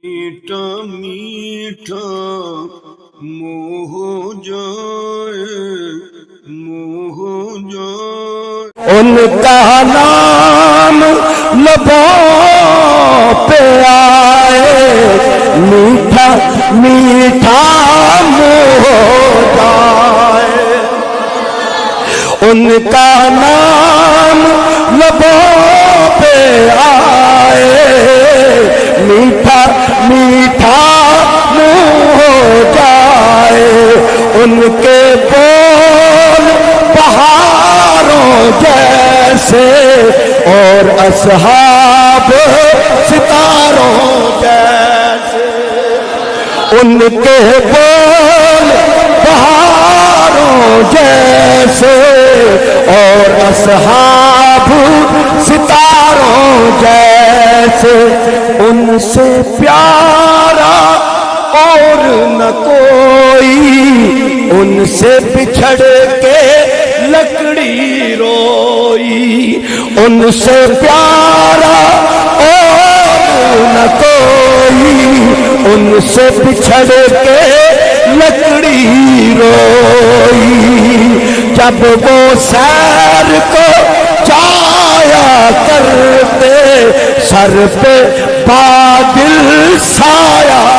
میٹھا میٹھا منہ ہو جائے، منہ ہو جائے ان کا نام لبوں پہ آئے، میٹھا میٹھا منہ ہو جائے۔ ان کا نام لبوں پہ آئے، میٹھا میٹھا منہ ہو جائے۔ ان کے بول بہاروں جیسے اور اصحاب ستاروں جیسے، ان کے بول بہاروں جیسے اور اصحاب ستاروں جیسے۔ ان سے پیارا اور نہ کوئی، ان سے بچھڑ کے لکڑی روئی۔ ان سے پیارا اور نہ کوئی، ان سے بچھڑ کے لکڑی روئی۔ جب وہ سیر کو جایا کرتے، سر پہ بادل سایہ